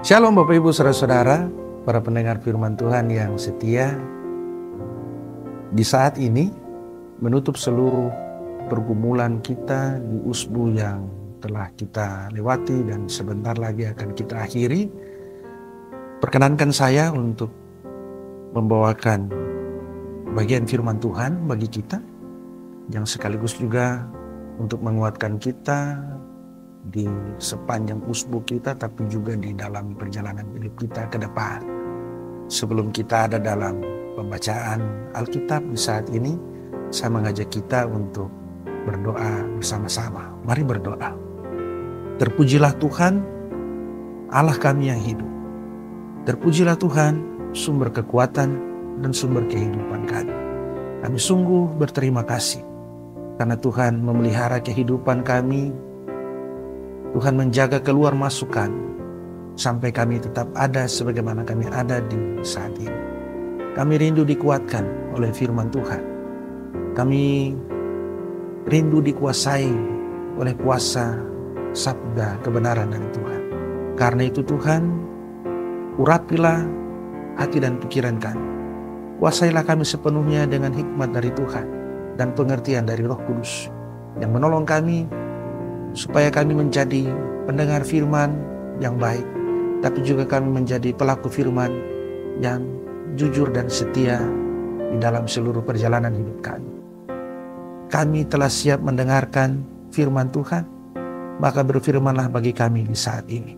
Shalom Bapak Ibu Saudara-saudara, para pendengar firman Tuhan yang setia. Di saat ini menutup seluruh pergumulan kita di usbu yang telah kita lewati dan sebentar lagi akan kita akhiri. Perkenankan saya untuk membawakan bagian firman Tuhan bagi kita yang sekaligus juga untuk menguatkan kita di sepanjang usbu kita, tapi juga di dalam perjalanan hidup kita ke depan. Sebelum kita ada dalam pembacaan Alkitab di saat ini, saya mengajak kita untuk berdoa bersama-sama. Mari berdoa. Terpujilah Tuhan, Allah kami yang hidup. Terpujilah Tuhan, sumber kekuatan dan sumber kehidupan kami. Kami sungguh berterima kasih karena Tuhan memelihara kehidupan kami. Tuhan menjaga keluar masuk kami sampai kami tetap ada sebagaimana kami ada di saat ini. Kami rindu dikuatkan oleh firman Tuhan. Kami rindu dikuasai oleh kuasa sabda kebenaran dari Tuhan. Karena itu Tuhan, urapilah hati dan pikiran kami. Kuasailah kami sepenuhnya dengan hikmat dari Tuhan dan pengertian dari Roh Kudus yang menolong kami supaya kami menjadi pendengar firman yang baik, tapi juga kami menjadi pelaku firman yang jujur dan setia di dalam seluruh perjalanan hidup kami. Kami telah siap mendengarkan firman Tuhan, maka berfirmanlah bagi kami di saat ini.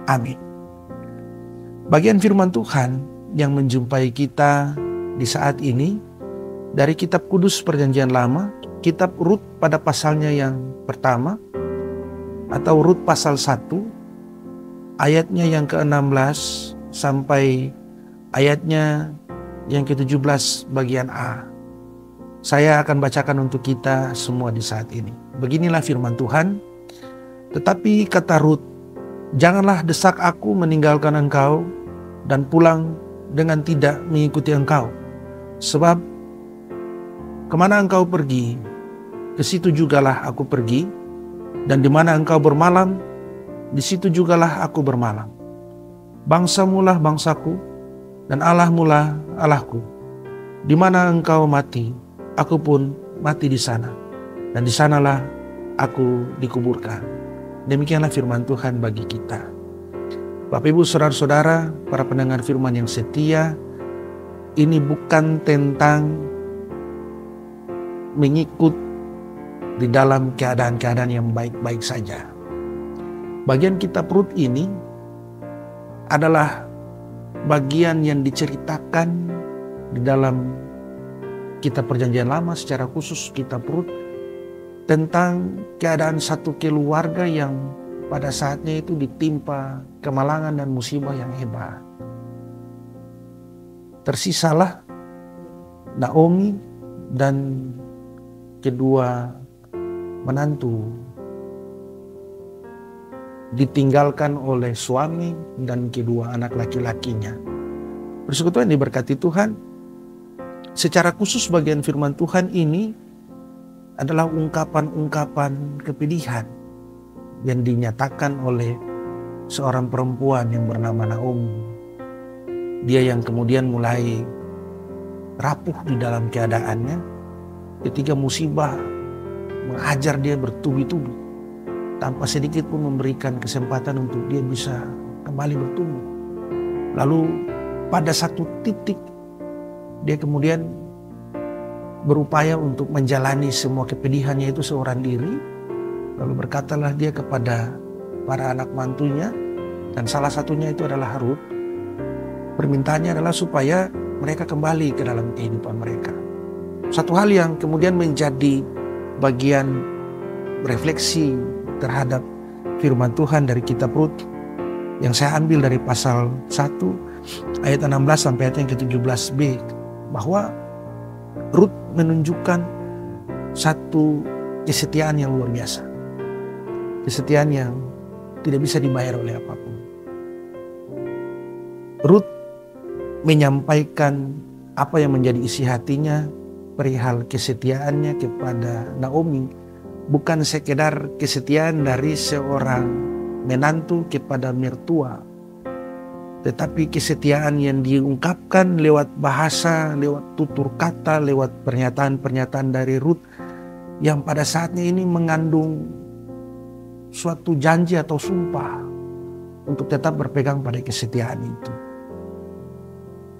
Amin. Bagian firman Tuhan yang menjumpai kita di saat ini dari Kitab Kudus Perjanjian Lama, Kitab Rut pada pasalnya yang pertama, atau Rut pasal 1, ayatnya yang ke-16 sampai ayatnya yang ke-17 bagian A. Saya akan bacakan untuk kita semua di saat ini. Beginilah firman Tuhan. Tetapi kata Rut, janganlah desak aku meninggalkan engkau dan pulang dengan tidak mengikuti engkau. Sebab kemana engkau pergi, ke situ jugalah aku pergi, dan di mana engkau bermalam, di situ jugalah aku bermalam. Bangsamulah bangsaku, dan Allahmulah Allahku. Di mana engkau mati, aku pun mati di sana, dan di sanalah aku dikuburkan. Demikianlah firman Tuhan bagi kita. Bapak Ibu saudara-saudara, para pendengar firman yang setia, ini bukan tentang mengikut di dalam keadaan-keadaan yang baik-baik saja. Bagian kitab Rut ini adalah bagian yang diceritakan di dalam kitab Perjanjian Lama, secara khusus kitab Rut, tentang keadaan satu keluarga yang pada saatnya itu ditimpa kemalangan dan musibah yang hebat. Tersisalah Naomi dan kedua menantu ditinggalkan oleh suami dan kedua anak laki-lakinya. Persekutuan diberkati Tuhan. Secara khusus bagian firman Tuhan ini adalah ungkapan-ungkapan kepedihan yang dinyatakan oleh seorang perempuan yang bernama Naomi. Dia yang kemudian mulai rapuh di dalam keadaannya ketika musibah menghajar dia bertubi-tubi, tanpa sedikit pun memberikan kesempatan untuk dia bisa kembali bertumbuh. Lalu pada satu titik dia kemudian berupaya untuk menjalani semua kepedihannya itu seorang diri. Lalu berkatalah dia kepada para anak mantunya, dan salah satunya itu adalah Rut. Permintaannya adalah supaya mereka kembali ke dalam kehidupan mereka. Satu hal yang kemudian menjadi bagian refleksi terhadap firman Tuhan dari kitab Rut yang saya ambil dari pasal 1 ayat 16 sampai ayat yang ke-17b, bahwa Rut menunjukkan satu kesetiaan yang luar biasa. Kesetiaan yang tidak bisa dibayar oleh apapun. Rut menyampaikan apa yang menjadi isi hatinya perihal kesetiaannya kepada Naomi bukan sekedar kesetiaan dari seorang menantu kepada mertua, tetapi kesetiaan yang diungkapkan lewat bahasa, lewat tutur kata, lewat pernyataan-pernyataan dari Ruth yang pada saatnya ini mengandung suatu janji atau sumpah untuk tetap berpegang pada kesetiaan itu.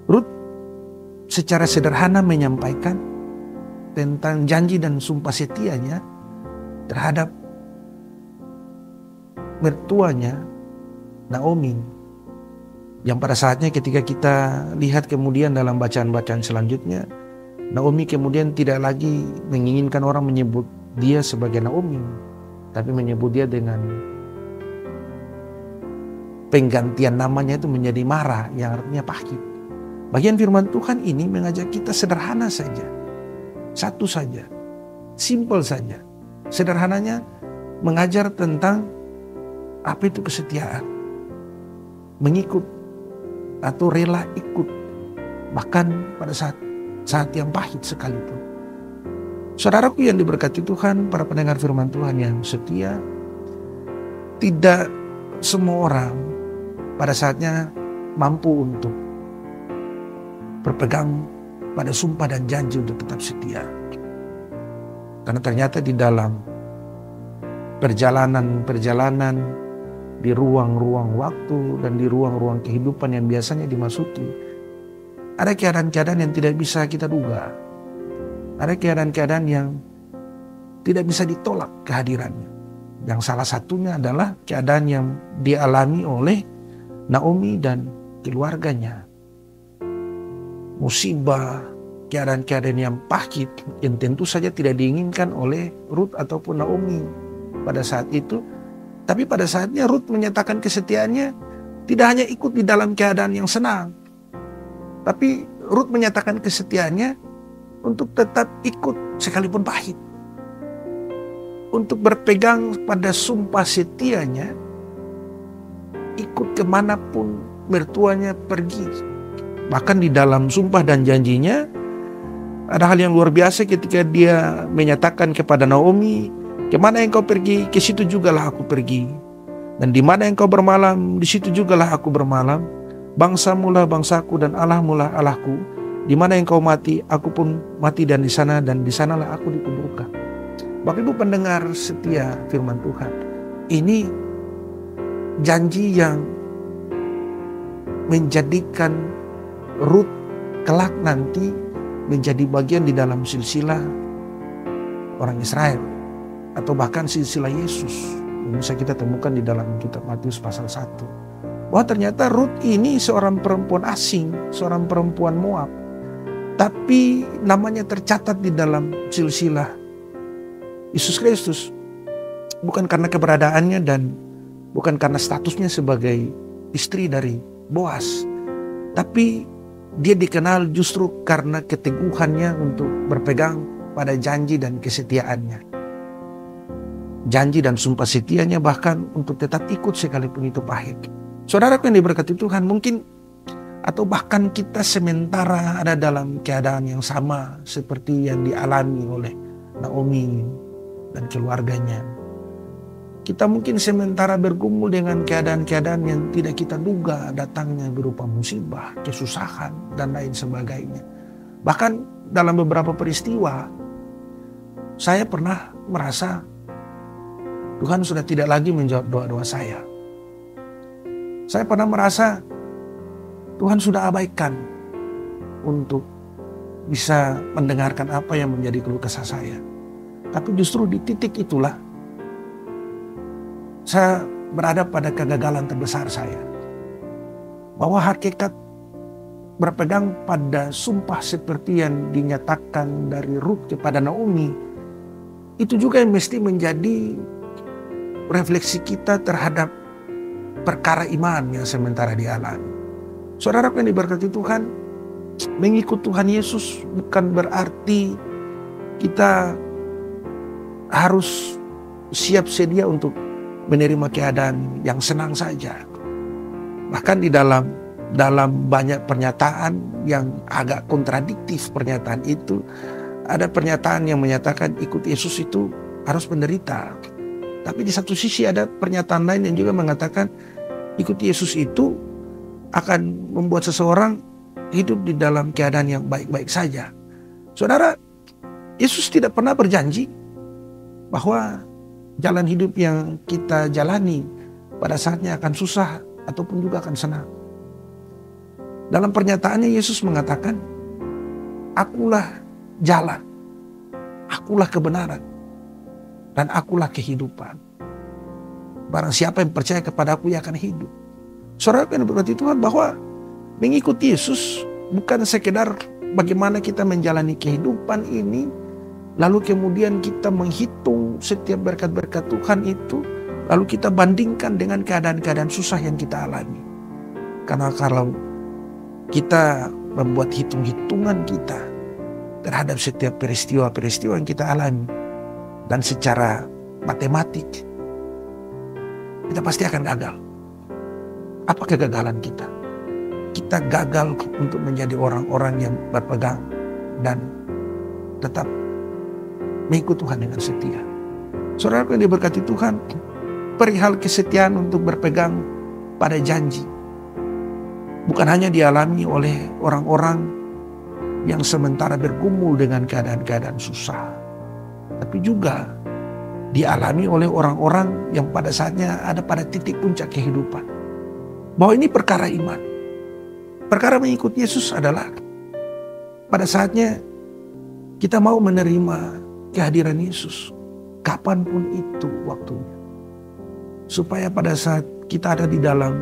Ruth secara sederhana menyampaikan tentang janji dan sumpah setianya terhadap mertuanya Naomi, yang pada saatnya ketika kita lihat kemudian dalam bacaan-bacaan selanjutnya, Naomi kemudian tidak lagi menginginkan orang menyebut dia sebagai Naomi, tapi menyebut dia dengan penggantian namanya itu menjadi Mara, yang artinya pahit. Bagian firman Tuhan ini mengajak kita sederhana saja, satu saja, simple saja. Sederhananya mengajar tentang apa itu kesetiaan, mengikut atau rela ikut, bahkan pada saat yang pahit sekalipun. Saudaraku yang diberkati Tuhan, para pendengar firman Tuhan yang setia, tidak semua orang pada saatnya mampu untuk berpegang pada sumpah dan janji untuk tetap setia. Karena ternyata di dalam perjalanan di ruang-ruang waktu dan di ruang-ruang kehidupan yang biasanya dimasuki, ada keadaan-keadaan yang tidak bisa kita duga. Ada keadaan-keadaan yang tidak bisa ditolak kehadirannya. Yang salah satunya adalah keadaan yang dialami oleh Naomi dan keluarganya. Musibah, keadaan-keadaan yang pahit yang tentu saja tidak diinginkan oleh Ruth ataupun Naomi pada saat itu. Tapi pada saatnya Ruth menyatakan kesetiaannya tidak hanya ikut di dalam keadaan yang senang, tapi Ruth menyatakan kesetiaannya untuk tetap ikut sekalipun pahit. Untuk berpegang pada sumpah setianya, ikut kemanapun mertuanya pergi. Bahkan di dalam sumpah dan janjinya, ada hal yang luar biasa ketika dia menyatakan kepada Naomi, kemana engkau pergi, ke situ jugalah aku pergi. Dan di mana engkau bermalam, di situ jugalah aku bermalam. Bangsamu lah bangsaku dan Allahmu lah Allahku. Di mana engkau mati, aku pun mati dan di sanalah aku dikuburkan. Bapak Ibu pendengar setia firman Tuhan, ini janji yang menjadikan Ruth kelak nanti menjadi bagian di dalam silsilah orang Israel, atau bahkan silsilah Yesus yang bisa kita temukan di dalam kitab Matius pasal 1. Bahwa ternyata Ruth ini seorang perempuan asing, seorang perempuan Moab, tapi namanya tercatat di dalam silsilah Yesus Kristus, bukan karena keberadaannya dan bukan karena statusnya sebagai istri dari Boas, tapi dia dikenal justru karena keteguhannya untuk berpegang pada janji dan kesetiaannya. Janji dan sumpah setianya bahkan untuk tetap ikut sekalipun itu pahit. Saudaraku yang diberkati Tuhan, mungkin atau bahkan kita sementara ada dalam keadaan yang sama seperti yang dialami oleh Naomi dan keluarganya. Kita mungkin sementara bergumul dengan keadaan-keadaan yang tidak kita duga datangnya berupa musibah, kesusahan, dan lain sebagainya. Bahkan dalam beberapa peristiwa, saya pernah merasa Tuhan sudah tidak lagi menjawab doa-doa saya. Saya pernah merasa Tuhan sudah abaikan untuk bisa mendengarkan apa yang menjadi keluh kesah saya. Tapi justru di titik itulah saya berada pada kegagalan terbesar saya. Bahwa hakikat berpegang pada sumpah seperti yang dinyatakan dari Ruth kepada Naomi, itu juga yang mesti menjadi refleksi kita terhadap perkara iman yang sementara dialami. Saudara yang diberkati Tuhan, mengikut Tuhan Yesus bukan berarti kita harus siap sedia untuk menerima keadaan yang senang saja. Bahkan di dalam banyak pernyataan yang agak kontradiktif pernyataan itu, ada pernyataan yang menyatakan ikut Yesus itu harus menderita. Tapi di satu sisi ada pernyataan lain yang juga mengatakan ikut Yesus itu akan membuat seseorang hidup di dalam keadaan yang baik-baik saja. Saudara, Yesus tidak pernah berjanji bahwa jalan hidup yang kita jalani pada saatnya akan susah ataupun juga akan senang. Dalam pernyataannya Yesus mengatakan, "Akulah jalan, akulah kebenaran, dan akulah kehidupan. Barang siapa yang percaya kepada aku, ia akan hidup." Saudara yang berarti Tuhan, bahwa mengikuti Yesus bukan sekedar bagaimana kita menjalani kehidupan ini, lalu kemudian kita menghitung setiap berkat-berkat Tuhan itu, lalu kita bandingkan dengan keadaan-keadaan susah yang kita alami. Karena kalau kita membuat hitung-hitungan kita terhadap setiap peristiwa-peristiwa yang kita alami, dan secara matematik, kita pasti akan gagal. Apa kegagalan kita? Kita gagal untuk menjadi orang-orang yang berpegang dan tetap mengikut Tuhan dengan setia. Saudara yang diberkati Tuhan, perihal kesetiaan untuk berpegang pada janji bukan hanya dialami oleh orang-orang yang sementara bergumul dengan keadaan-keadaan susah, tapi juga dialami oleh orang-orang yang pada saatnya ada pada titik puncak kehidupan. Bahwa ini perkara iman. Perkara mengikut Yesus adalah pada saatnya kita mau menerima kehadiran Yesus kapanpun itu waktunya. Supaya pada saat kita ada di dalam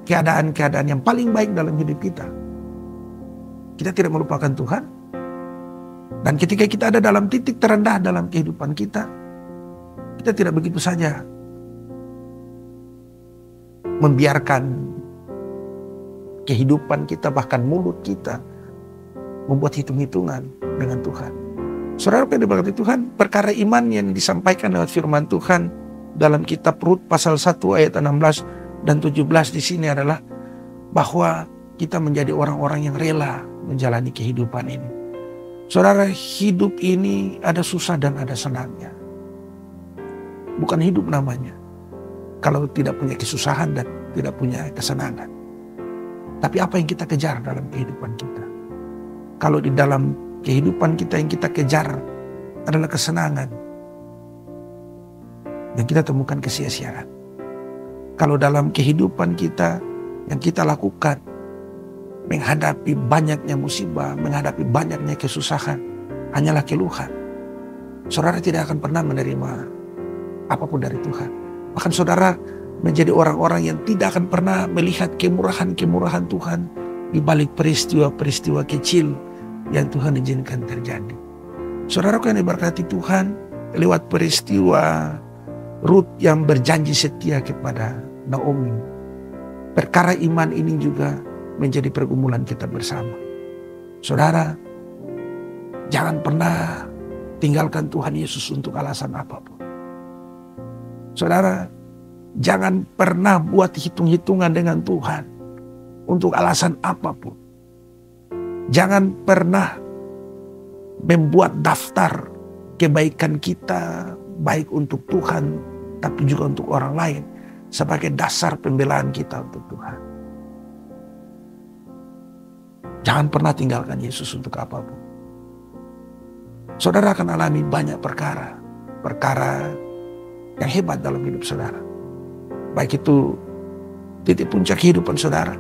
keadaan-keadaan yang paling baik dalam hidup kita, kita tidak melupakan Tuhan. Dan ketika kita ada dalam titik terendah dalam kehidupan kita, kita tidak begitu saja membiarkan kehidupan kita, bahkan mulut kita, membuat hitung-hitungan dengan Tuhan. Saudara yang diberkati Tuhan, perkara iman yang disampaikan lewat firman Tuhan dalam kitab Rut pasal 1 ayat 16 dan 17 di sini adalah bahwa kita menjadi orang-orang yang rela menjalani kehidupan ini. Saudara, hidup ini ada susah dan ada senangnya. Bukan hidup namanya kalau tidak punya kesusahan dan tidak punya kesenangan. Tapi apa yang kita kejar dalam kehidupan kita? Kalau di dalam kehidupan kita yang kita kejar adalah kesenangan, dan kita temukan kesia-siaan. Kalau dalam kehidupan kita yang kita lakukan menghadapi banyaknya musibah, menghadapi banyaknya kesusahan, hanyalah keluhan, saudara tidak akan pernah menerima apapun dari Tuhan. Bahkan saudara menjadi orang-orang yang tidak akan pernah melihat kemurahan-kemurahan Tuhan di balik peristiwa-peristiwa kecil yang Tuhan izinkan terjadi. Saudaraku yang diberkati Tuhan, lewat peristiwa Rut yang berjanji setia kepada Naomi, perkara iman ini juga menjadi pergumulan kita bersama. Saudara, jangan pernah tinggalkan Tuhan Yesus untuk alasan apapun. Saudara, jangan pernah buat hitung-hitungan dengan Tuhan untuk alasan apapun. Jangan pernah membuat daftar kebaikan kita, baik untuk Tuhan, tapi juga untuk orang lain, sebagai dasar pembelaan kita untuk Tuhan. Jangan pernah tinggalkan Yesus untuk apapun. Saudara akan alami banyak perkara yang hebat dalam hidup saudara. Baik itu titik puncak kehidupan saudara,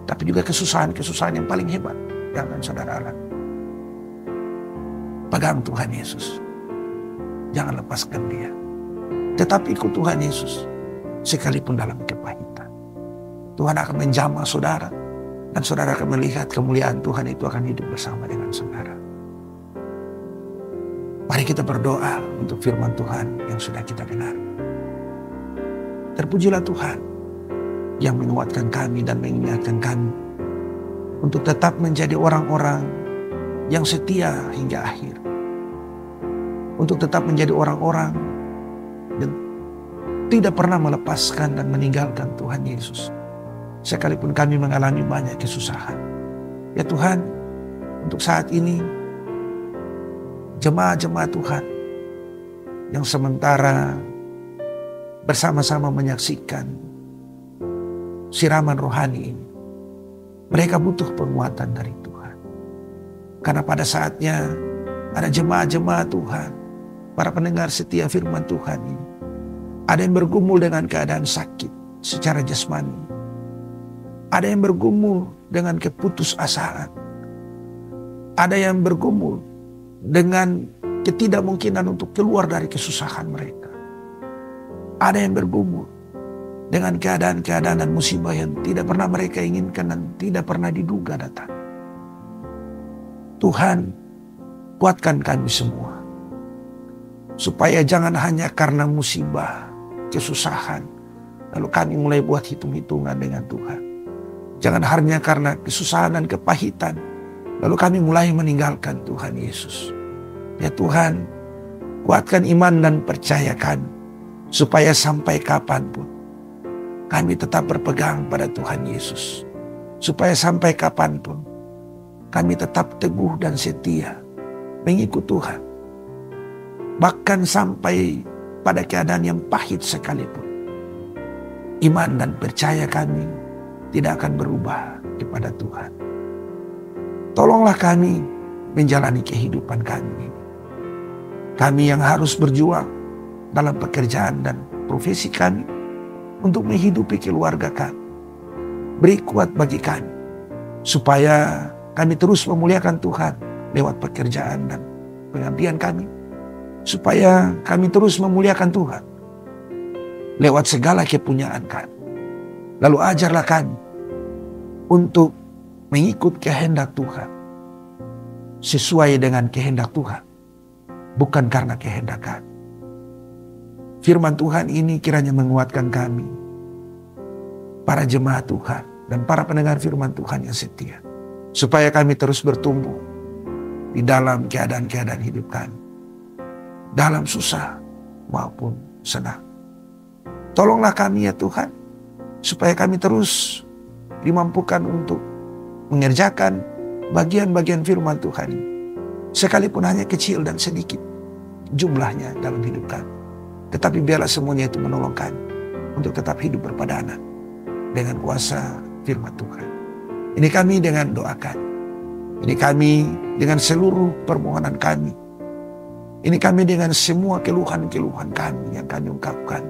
tapi juga kesusahan-kesusahan yang paling hebat yang akan saudara alami. Pegang Tuhan Yesus. Jangan lepaskan dia. Tetap ikut Tuhan Yesus sekalipun dalam kepahitan. Tuhan akan menjamah saudara, dan saudara akan melihat kemuliaan Tuhan itu akan hidup bersama dengan saudara. Mari kita berdoa untuk firman Tuhan yang sudah kita dengar. Terpujilah Tuhan yang menguatkan kami dan mengingatkan kami untuk tetap menjadi orang-orang yang setia hingga akhir. Untuk tetap menjadi orang-orang yang tidak pernah melepaskan dan meninggalkan Tuhan Yesus, sekalipun kami mengalami banyak kesusahan. Ya Tuhan, untuk saat ini jemaat-jemaat Tuhan yang sementara bersama-sama menyaksikan siraman rohani ini. Mereka butuh penguatan dari Tuhan. Karena pada saatnya ada jemaat-jemaat Tuhan, para pendengar setia firman Tuhan ini, ada yang bergumul dengan keadaan sakit secara jasmani. Ada yang bergumul dengan keputusasaan. Ada yang bergumul dengan ketidakmungkinan untuk keluar dari kesusahan mereka. Ada yang bergumul dengan keadaan-keadaan dan musibah yang tidak pernah mereka inginkan dan tidak pernah diduga datang. Tuhan, kuatkan kami semua. Supaya jangan hanya karena musibah, kesusahan, lalu kami mulai buat hitung-hitungan dengan Tuhan. Jangan hanya karena kesusahan dan kepahitan, lalu kami mulai meninggalkan Tuhan Yesus. Ya Tuhan, kuatkan iman dan percaya kami, supaya sampai kapanpun kami tetap berpegang pada Tuhan Yesus. Supaya sampai kapanpun kami tetap teguh dan setia mengikut Tuhan. Bahkan sampai pada keadaan yang pahit sekalipun, iman dan percaya kami tidak akan berubah kepada Tuhan. Tolonglah kami menjalani kehidupan kami. Kami yang harus berjuang dalam pekerjaan dan profesi kami untuk menghidupi keluarga kami. Beri kuat bagi kami supaya kami terus memuliakan Tuhan lewat pekerjaan dan pengabdian kami. Supaya kami terus memuliakan Tuhan lewat segala kepunyaan kami. Lalu ajarlah kami untuk mengikut kehendak Tuhan sesuai dengan kehendak Tuhan, bukan karena kehendak kami. Firman Tuhan ini kiranya menguatkan kami, para jemaat Tuhan dan para pendengar firman Tuhan yang setia, supaya kami terus bertumbuh di dalam keadaan-keadaan hidup kami, dalam susah maupun senang. Tolonglah kami ya Tuhan, supaya kami terus dimampukan untuk mengerjakan bagian-bagian firman Tuhan ini, sekalipun hanya kecil dan sedikit jumlahnya dalam hidup kami. Tetapi biarlah semuanya itu menolong kami untuk tetap hidup berpadanan dengan kuasa firman Tuhan. Ini kami dengan doa kami. Ini kami dengan seluruh permohonan kami. Ini kami dengan semua keluhan-keluhan kami yang kami ungkapkan.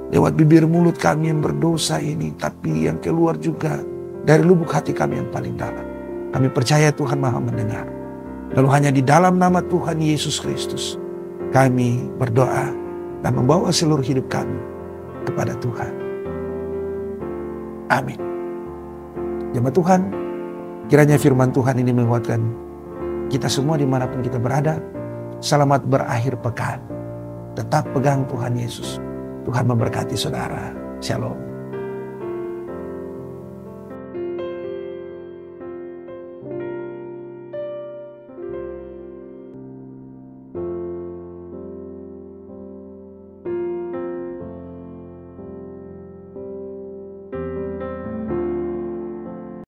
Lewat bibir mulut kami yang berdosa ini, tapi yang keluar juga dari lubuk hati kami yang paling dalam. Kami percaya Tuhan Maha mendengar. Lalu hanya di dalam nama Tuhan Yesus Kristus kami berdoa dan membawa seluruh hidup kami kepada Tuhan. Amin. Jemaat Tuhan, kiranya firman Tuhan ini menguatkan kita semua dimanapun kita berada. Selamat berakhir pekan. Tetap pegang Tuhan Yesus. Tuhan memberkati saudara. Shalom.